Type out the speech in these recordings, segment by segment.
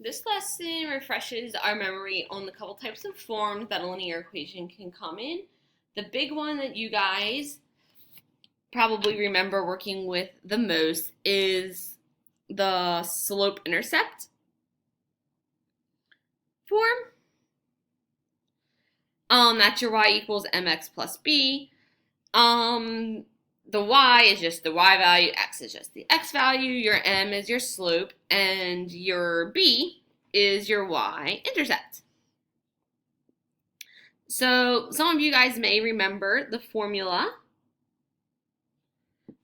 This lesson refreshes our memory on the couple types of forms that a linear equation can come in. The big one that you guys probably remember working with the most is the slope-intercept form. That's your y equals mx plus b. The y is just the y value, x is just the x value, your m is your slope, and your b is your y-intercept. So some of you guys may remember the formula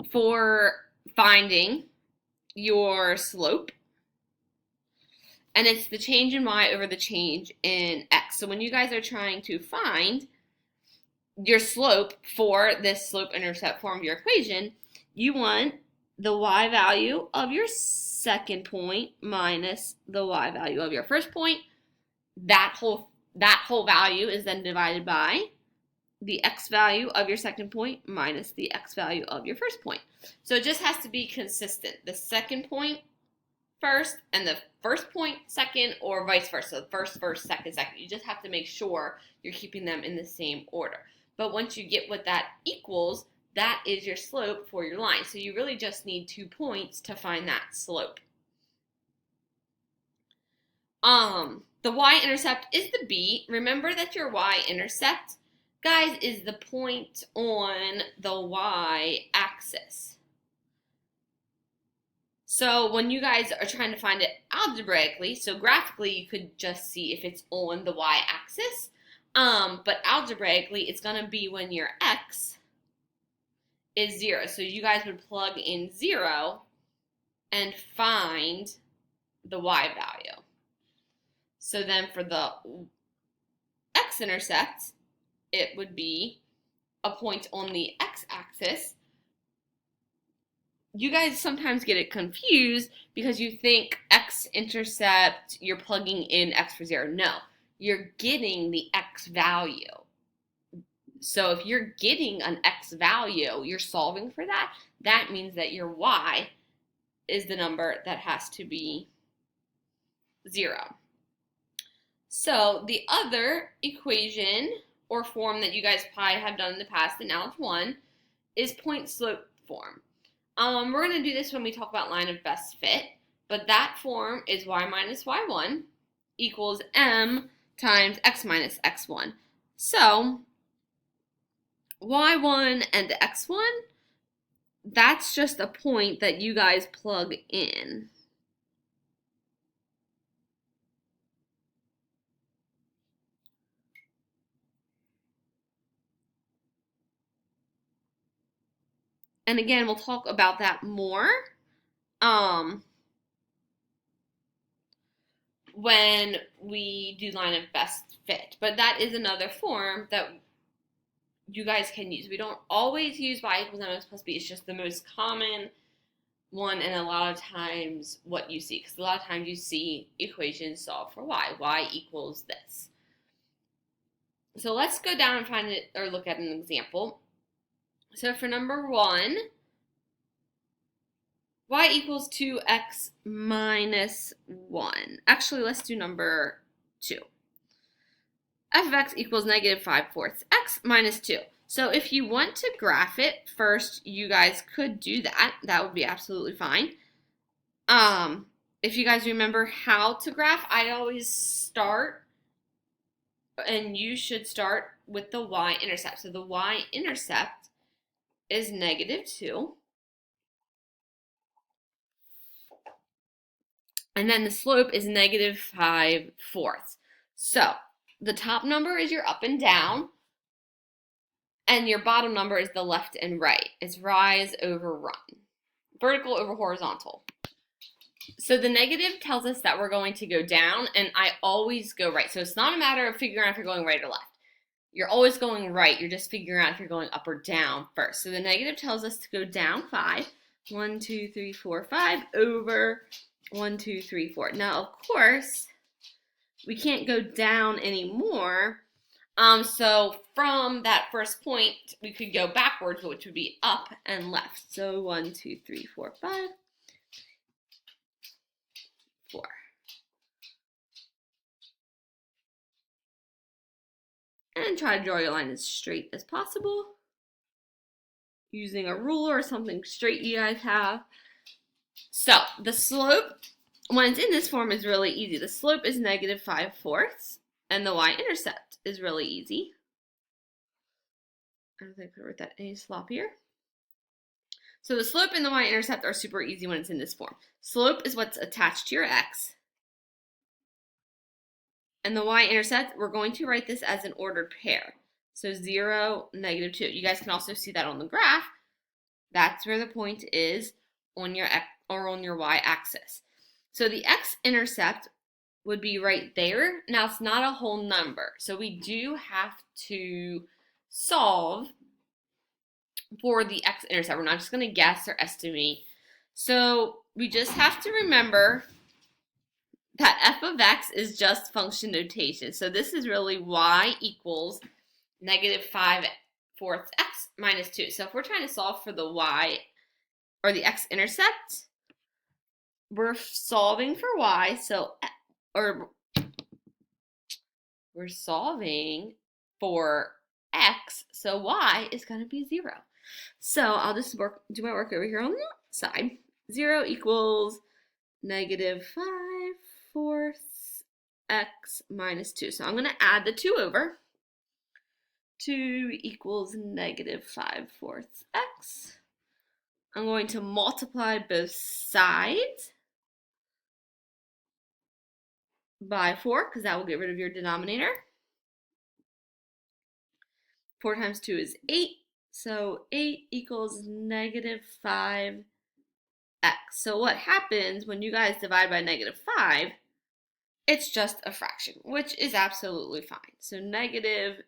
for finding your slope, and it's the change in y over the change in x. So when you guys are trying to find your slope for this slope-intercept form of your equation, you want the y value of your second point minus the y value of your first point. That whole value is then divided by the x value of your second point minus the x value of your first point. So it just has to be consistent. The second point first and the first point second, or vice versa. So first, second, second. You just have to make sure you're keeping them in the same order. But once you get what that equals, that is your slope for your line. So you really just need 2 points to find that slope. The y-intercept is the b. Remember that your y-intercept, guys, is the point on the y-axis. So when you guys are trying to find it algebraically, so graphically you could just see if it's on the y-axis. But algebraically, it's going to be when your x is 0. So you guys would plug in 0 and find the y value. So then for the x-intercept, it would be a point on the x-axis. You guys sometimes get it confused because you think x-intercept, you're plugging in x for 0. No. You're getting the x value. So if you're getting an x value, you're solving for that. That means that your y is the number that has to be 0. So the other equation or form that you guys probably have done in the past, and now it's one, is point-slope form. We're going to do this when we talk about line of best fit, but that form is y minus y1 equals m times x minus x1. So y1 and x1, that's just a point that you guys plug in. And again, we'll talk about that more when we do line of best fit. But that is another form that you guys can use. We don't always use y equals mx plus b. It's just the most common one, and a lot of times what you see. Because a lot of times you see equations solved for y. Y equals this. So let's go down and find it, or look at an example. So for number 1, y equals 2x minus 1. Actually, let's do number 2. F of x equals negative 5/4 x minus 2. So if you want to graph it, first you guys could do that. That would be absolutely fine. If you guys remember how to graph, I always start, and you should start with the y-intercept. So the y-intercept is negative 2. And then the slope is negative 5/4. So the top number is your up and down, and your bottom number is the left and right. It's rise over run, vertical over horizontal. So the negative tells us that we're going to go down, and I always go right. So it's not a matter of figuring out if you're going right or left. You're always going right. You're just figuring out if you're going up or down first. So the negative tells us to go down 5. 1, 2, 3, 4, 5 over 1, 2, 3, 4. Now, of course, we can't go down anymore. So from that first point, we could go backwards, which would be up and left. So 1, 2, 3, 4, 5, 4. And try to draw your line as straight as possible, using a ruler or something straight you guys have. So the slope, when it's in this form, is really easy. The slope is -5/4, and the y-intercept is really easy. I don't think I wrote that any sloppier. So the slope and the y-intercept are super easy when it's in this form. Slope is what's attached to your x. And the y-intercept, we're going to write this as an ordered pair. So 0, -2. You guys can also see that on the graph. That's where the point is on your x or on your y-axis. So the x-intercept would be right there. Now it's not a whole number, so we do have to solve for the x-intercept. We're not just going to guess or estimate. So we just have to remember that f of x is just function notation. So this is really y equals -5/4 x minus 2. So if we're trying to solve for the y or the x-intercept, we're solving for y, or we're solving for x, so y is going to be 0. So I'll just do my work over here on the side. 0 equals -5/4 x minus 2. So I'm going to add the 2 over. 2 equals -5/4 x. I'm going to multiply both sides by 4, because that will get rid of your denominator. 4 times 2 is 8, so 8 equals -5x. So what happens when you guys divide by -5, it's just a fraction, which is absolutely fine. So -8/5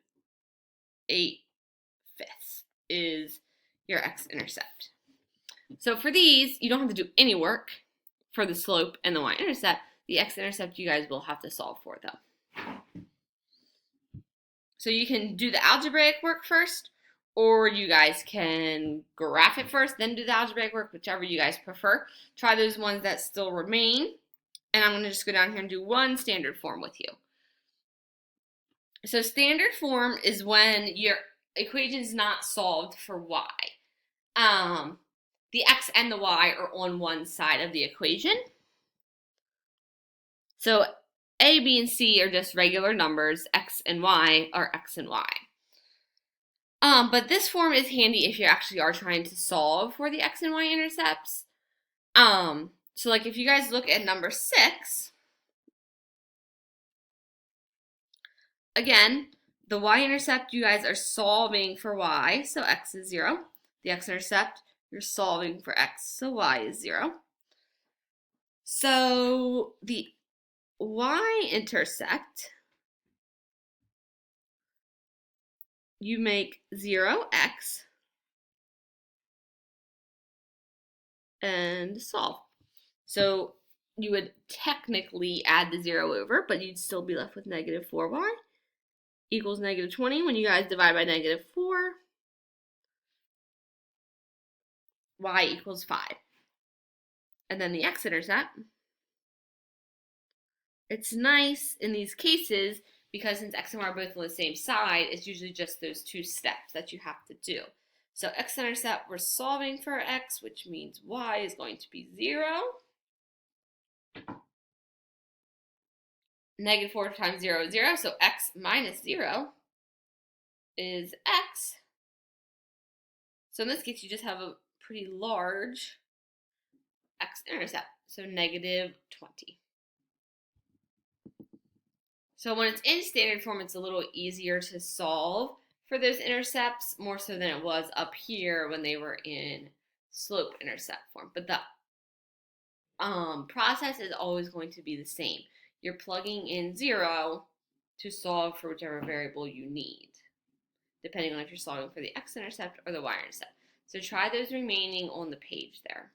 is your x-intercept. So for these, you don't have to do any work for the slope and the y-intercept. The x-intercept you guys will have to solve for, though. So you can do the algebraic work first, or you guys can graph it first, then do the algebraic work, whichever you guys prefer. Try those ones that still remain. And I'm going to just go down here and do one standard form with you. So standard form is when your equation is not solved for y. The x and the y are on one side of the equation. So a, b, and c are just regular numbers. X and y are x and y. But this form is handy if you actually are trying to solve for the x and y intercepts. So like if you guys look at number 6, again, the y-intercept, you guys are solving for y, so x is 0. The x-intercept, you're solving for x, so y is 0. So the y-intercept, you make 0x and solve. So you would technically add the 0 over, but you'd still be left with -4y equals -20. When you guys divide by -4, y equals 5. And then the x-intercept, it's nice in these cases because since x and y are both on the same side, it's usually just those 2 steps that you have to do. So x-intercept, we're solving for x, which means y is going to be 0. -4 times 0 is 0, so x minus 0 is x. So in this case, you just have a pretty large x-intercept, so -20. So when it's in standard form, it's a little easier to solve for those intercepts, more so than it was up here when they were in slope-intercept form. But the process is always going to be the same. You're plugging in 0 to solve for whichever variable you need, depending on if you're solving for the x-intercept or the y-intercept. So try those remaining on the page there.